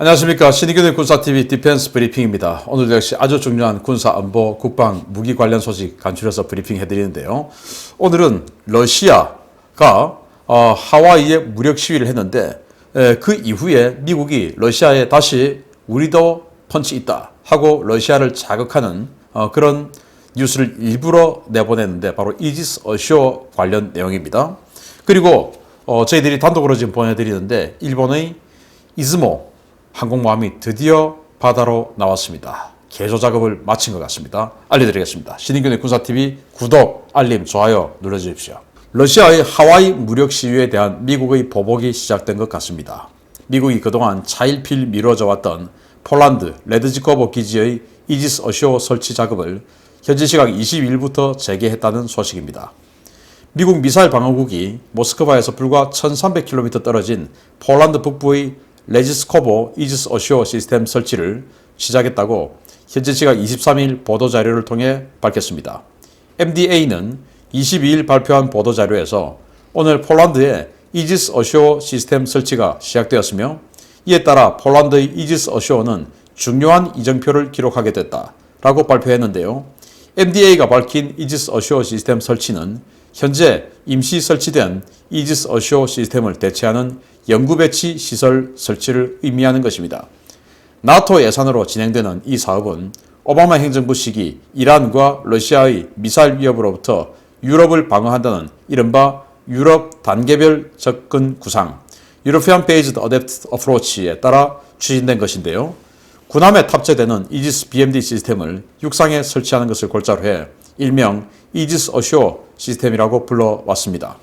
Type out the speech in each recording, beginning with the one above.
안녕하십니까. 신의균의 군사TV 디펜스 브리핑입니다. 오늘도 역시 아주 중요한 군사 안보 국방 무기 관련 소식 간추려서 브리핑 해드리는데요. 오늘은 러시아가 하와이에 무력 시위를 했는데 그 이후에 미국이 러시아에 다시 우리도 펀치 있다 하고 러시아를 자극하는 그런 뉴스를 일부러 내보냈는데 바로 이지스 어쇼어 관련 내용입니다. 그리고 저희들이 단독으로 지금 보내드리는데 일본의 이즈모 항공모함이 드디어 바다로 나왔습니다. 개조 작업을 마친 것 같습니다. 알려드리겠습니다. 신인균의 군사TV 구독, 알림, 좋아요 눌러주십시오. 러시아의 하와이 무력 시위에 대한 미국의 보복이 시작된 것 같습니다. 미국이 그동안 차일피일 미뤄져 왔던 폴란드 레드지코버 기지의 이지스 어쇼어 설치 작업을 현지 시각 22일부터 재개했다는 소식입니다. 미국 미사일 방어국이 모스크바에서 불과 1300km 떨어진 폴란드 북부의 레지스코보 이지스 어쇼어 시스템 설치를 시작했다고 현지 시각 23일 보도자료를 통해 밝혔습니다. MDA는 22일 발표한 보도자료에서 오늘 폴란드의 이지스 어쇼어 시스템 설치가 시작되었으며 이에 따라 폴란드의 이지스 어쇼어는 중요한 이정표를 기록하게 됐다라고 발표했는데요. MDA가 밝힌 이지스 어쇼어 시스템 설치는 현재 임시 설치된 이지스 어쇼어 시스템을 대체하는 영구 배치 시설 설치를 의미하는 것입니다. 나토 예산으로 진행되는 이 사업은 오바마 행정부 시기 이란과 러시아의 미사일 위협으로부터 유럽을 방어한다는 이른바 유럽 단계별 접근 구상 European Based Adapted Approach에 따라 추진된 것인데요. 군함에 탑재되는 이지스 BMD 시스템을 육상에 설치하는 것을 골자로 해 일명 이지스 어쇼어 시스템이라고 불러왔습니다.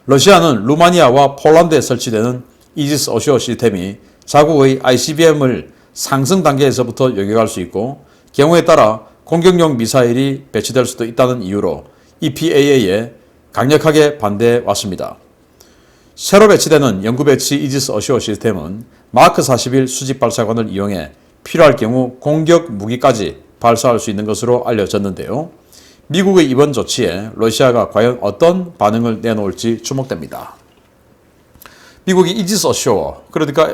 러시아는 루마니아와 폴란드에 설치되는 이지스 어쇼어 시스템이 자국의 ICBM을 상승 단계에서부터 요격할 수 있고 경우에 따라 공격용 미사일이 배치될 수도 있다는 이유로 EPA에 강력하게 반대해 왔습니다. 새로 배치되는 영구 배치 이지스 어쇼어 시스템은 마크 41 수직 발사관을 이용해 필요할 경우 공격 무기까지 발사할 수 있는 것으로 알려졌는데요. 미국의 이번 조치에 러시아가 과연 어떤 반응을 내놓을지 주목됩니다. 미국이 이지스 어쇼어, 그러니까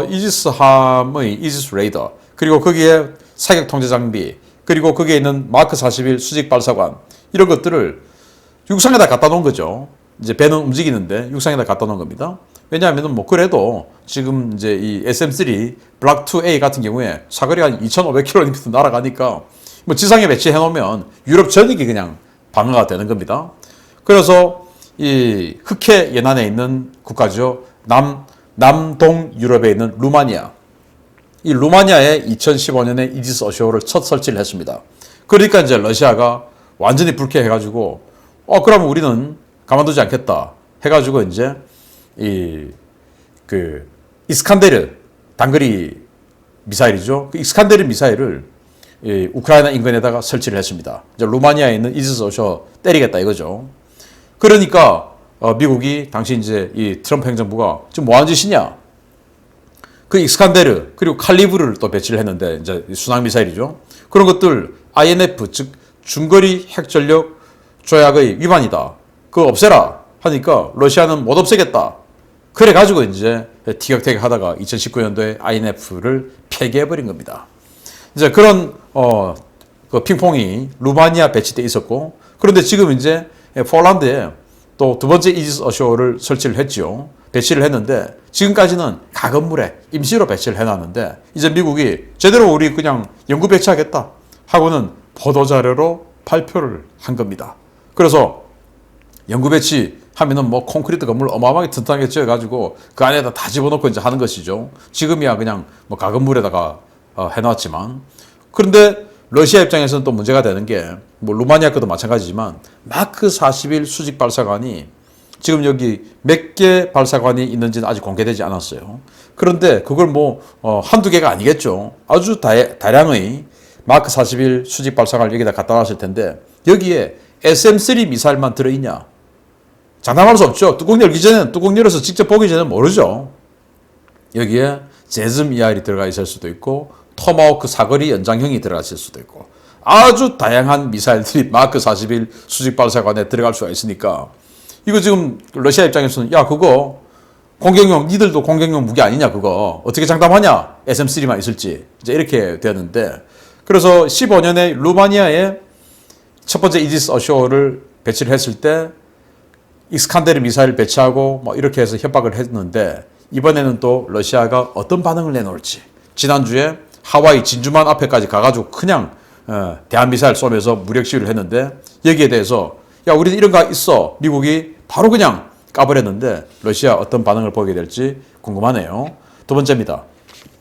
이지스함의 이지스 레이더, 그리고 거기에 사격 통제 장비, 그리고 거기에 있는 마크 41 수직 발사관 이런 것들을 육상에다 갖다 놓은 거죠. 이제 배는 움직이는데 육상에다 갖다 놓은 겁니다. 왜냐하면 그래도 지금 이제 이 SM3 블락 2A 같은 경우에 사거리가 한 2,500km 날아가니까 지상에 배치해 놓으면 유럽 전역이 그냥 방어가 되는 겁니다. 그래서 이 흑해 연안에 있는 국가죠. 남동 유럽에 있는 루마니아. 이 루마니아에 2015년에 이지스 어쇼어를 첫 설치를 했습니다. 그러니까 이제 러시아가 완전히 불쾌해가지고 그러면 우리는 가만두지 않겠다 해가지고 이제 이스칸데르 단거리 미사일이죠. 그 이스칸데르 미사일을 우크라이나 인근에다가 설치를 했습니다. 이제 루마니아에 있는 이지스 어쇼어 때리겠다 이거죠. 그러니까 미국이 당시 이제 이 트럼프 행정부가 지금 뭐 하는 짓이냐? 그 이스칸데르 그리고 칼리브르를 또 배치를 했는데 이제 순항 미사일이죠. 그런 것들 INF 즉 중거리 핵전력 조약의 위반이다. 그거 없애라 하니까 러시아는 못 없애겠다. 그래가지고 이제 티격태격 하다가 2019년도에 INF를 폐기해버린 겁니다. 이제 그런 그 핑퐁이 루마니아 배치돼 있었고, 그런데 지금 이제 폴란드에 또 두 번째 이지스 어쇼어를 설치를 했죠. 배치를 했는데 지금까지는 가건물에 임시로 배치를 해놨는데 이제 미국이 제대로 우리 그냥 영구 배치하겠다 하고는 보도자료로 발표를 한 겁니다. 그래서 영구 배치 하면은 콘크리트 건물 어마어마하게 튼튼하게 지어가지고 그 안에다 다 집어넣고 이제 하는 것이죠. 지금이야 그냥 가건물에다가 해놨지만, 그런데 러시아 입장에서는 또 문제가 되는 게 루마니아 것도 마찬가지지만 마크 41 수직 발사관이 지금 여기 몇 개 발사관이 있는지는 아직 공개되지 않았어요. 그런데 그걸 한두 개가 아니겠죠. 아주 다량의 마크 41 수직 발사관을 여기다 갖다 놨을 텐데 여기에 SM3 미사일만 들어있냐? 장담할 수 없죠. 뚜껑 열기 전에는, 뚜껑 열어서 직접 보기 전에는 모르죠. 여기에 제즘 ER이 들어가 있을 수도 있고 토마호크 사거리 연장형이 들어갔을 수도 있고 아주 다양한 미사일들이 마크 41 수직 발사관에 들어갈 수가 있으니까 이거 지금 러시아 입장에서는 그거 공격용, 니들도 공격용 무기 아니냐, 그거. 어떻게 장담하냐? SM3만 있을지. 이제 이렇게 되었는데. 그래서 15년에 루마니아에 첫 번째 이지스 어쇼를 배치를 했을 때 익스칸데르 미사일 배치하고 뭐 이렇게 해서 협박을 했는데 이번에는 또 러시아가 어떤 반응을 내놓을지. 지난주에 하와이 진주만 앞에까지 가가지고 그냥 대한 미사일 쏘면서 무력 시위를 했는데 여기에 대해서 야, 우리는 이런 거 있어. 미국이 바로 그냥 까버렸는데 러시아 어떤 반응을 보게 될지 궁금하네요. 두 번째입니다.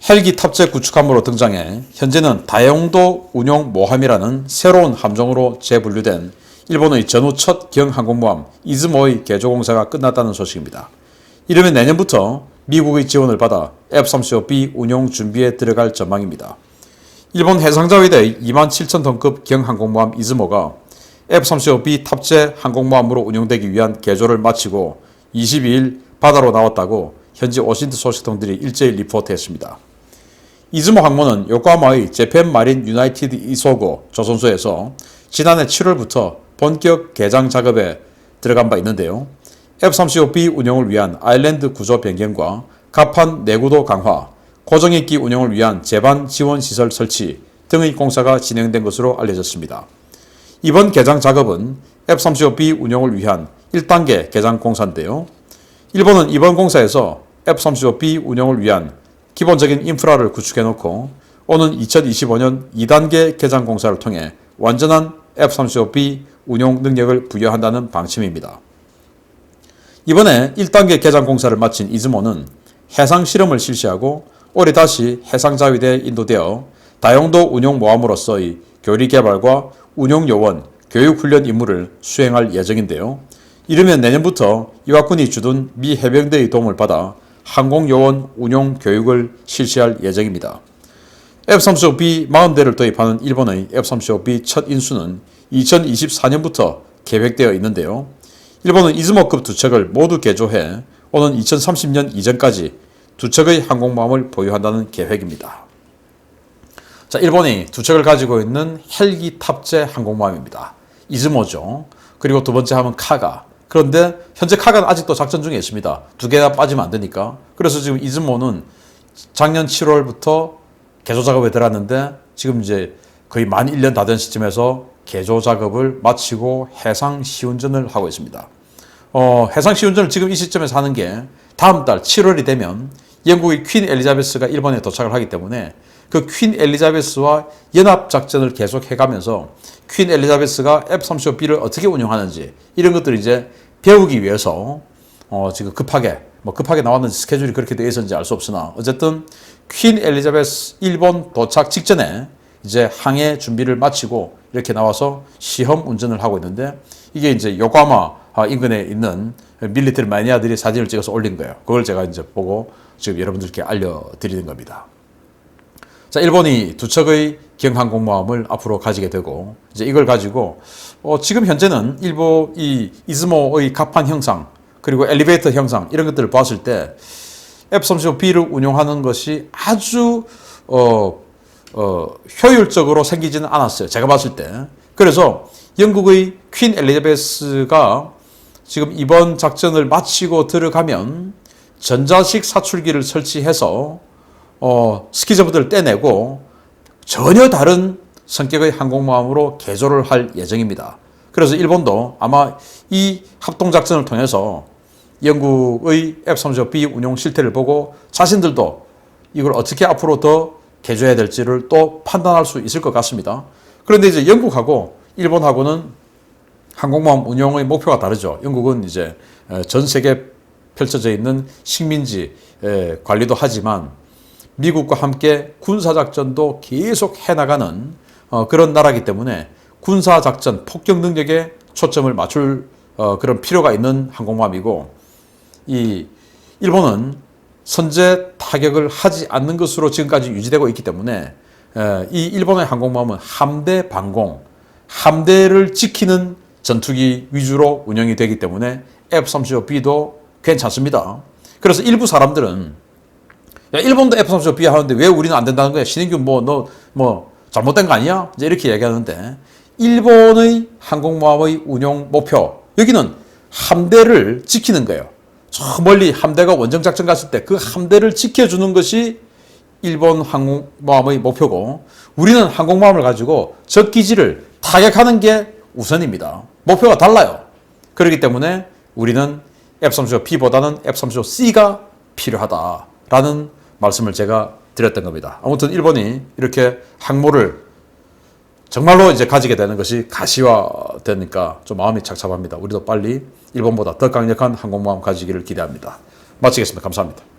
헬기 탑재 구축함으로 등장해 현재는 다용도 운용 모함이라는 새로운 함정으로 재분류된 일본의 전후 첫 경항공모함 이즈모의 개조공사가 끝났다는 소식입니다. 이르면 내년부터 미국의 지원을 받아 F-35B 운용 준비에 들어갈 전망입니다. 일본 해상자위대 27,000톤급 경항공모함 이즈모가 F-35B 탑재 항공모함으로 운용되기 위한 개조를 마치고 22일 바다로 나왔다고 현지 오신트 소식통들이 일제히 리포트했습니다. 이즈모 항모는 요코하마의 재팬 마린 유나이티드 이소고 조선소에서 지난해 7월부터 본격 개장 작업에 들어간 바 있는데요. F-35B 운용을 위한 아일랜드 구조 변경과 갑판 내구도 강화, 고정익기 운용을 위한 제반 지원 시설 설치 등의 공사가 진행된 것으로 알려졌습니다. 이번 개장 작업은 F-35B 운용을 위한 1단계 개장 공사인데요. 일본은 이번 공사에서 F-35B 운용을 위한 기본적인 인프라를 구축해놓고 오는 2025년 2단계 개장 공사를 통해 완전한 F-35B 운용 능력을 부여한다는 방침입니다. 이번에 1단계 개장 공사를 마친 이즈모는 해상 실험을 실시하고 올해 다시 해상자위대에 인도되어 다용도 운용 모함으로서의 교리 개발과 운용 요원, 교육 훈련 임무를 수행할 예정인데요. 이르면 내년부터 이와군이 주둔 미 해병대의 도움을 받아 항공요원 운용 교육을 실시할 예정입니다. F-35B 40대를 도입하는 일본의 F-35B 첫 인수는 2024년부터 계획되어 있는데요. 일본은 이즈모급 두 척을 모두 개조해 오는 2030년 이전까지 두 척의 항공모함을 보유한다는 계획입니다. 자, 일본이 두 척을 가지고 있는 헬기 탑재 항공모함입니다. 이즈모죠. 그리고 두 번째 하면 카가. 그런데 현재 카가는 아직도 작전 중에 있습니다. 두 개나 빠지면 안 되니까. 그래서 지금 이즈모는 작년 7월부터 개조 작업에 들어갔는데 지금 이제 거의 만 1년 다 된 시점에서 개조 작업을 마치고 해상 시운전을 하고 있습니다. 해상 시운전을 지금 이 시점에서 하는 게 다음 달 7월이 되면 영국의 퀸 엘리자베스가 일본에 도착을 하기 때문에 그 퀸 엘리자베스와 연합작전을 계속 해가면서 퀸 엘리자베스가 F-35B를 어떻게 운영하는지 이런 것들을 이제 배우기 위해서 지금 급하게 나왔는지 스케줄이 그렇게 되어 있었는지 알 수 없으나 어쨌든 퀸 엘리자베스 일본 도착 직전에 이제 항해 준비를 마치고 이렇게 나와서 시험 운전을 하고 있는데 이게 이제 요코하마 인근에 있는 밀리터리 마니아들이 사진을 찍어서 올린 거예요. 그걸 제가 이제 보고 지금 여러분들께 알려드리는 겁니다. 자, 일본이 두 척의 경항공모함을 앞으로 가지게 되고 이제 이걸 가지고 지금 현재는 일본 이 이즈모의 갑판 형상 그리고 엘리베이터 형상 이런 것들을 봤을 때 F-35B를 운용하는 것이 아주 효율적으로 생기지는 않았어요. 제가 봤을 때. 그래서 영국의 퀸 엘리자베스가 지금 이번 작전을 마치고 들어가면 전자식 사출기를 설치해서 스키저브들을 떼내고 전혀 다른 성격의 항공모함으로 개조를 할 예정입니다. 그래서 일본도 아마 이 합동작전을 통해서 영국의 F-35B 운용 실태를 보고 자신들도 이걸 어떻게 앞으로 더 개조해야 될지를 또 판단할 수 있을 것 같습니다. 그런데 이제 영국하고 일본하고는 항공모함 운용의 목표가 다르죠. 영국은 이제 전 세계에 펼쳐져 있는 식민지 관리도 하지만 미국과 함께 군사작전도 계속 해나가는 그런 나라이기 때문에 군사작전, 폭격 능력에 초점을 맞출 그런 필요가 있는 항공모함이고 이 일본은 선제 타격을 하지 않는 것으로 지금까지 유지되고 있기 때문에 이 일본의 항공모함은 함대 방공, 함대를 지키는 전투기 위주로 운영이 되기 때문에 F-35B도 괜찮습니다. 그래서 일부 사람들은 야, 일본도 F-35B 하는데 왜 우리는 안 된다는 거야? 신인균 너 잘못된 거 아니야? 이제 이렇게 얘기하는데 일본의 항공모함의 운용 목표 여기는 함대를 지키는 거예요. 저 멀리 함대가 원정작전 갔을 때 그 함대를 지켜주는 것이 일본 항공모함의 목표고, 우리는 항공모함을 가지고 적 기지를 타격하는 게 우선입니다. 목표가 달라요. 그렇기 때문에 우리는 F-35B보다는 F-35C가 필요하다라는 말씀을 제가 드렸던 겁니다. 아무튼 일본이 이렇게 항모를 정말로 이제 가지게 되는 것이 가시화되니까 좀 마음이 착잡합니다. 우리도 빨리 일본보다 더 강력한 항공모함 가지기를 기대합니다. 마치겠습니다. 감사합니다.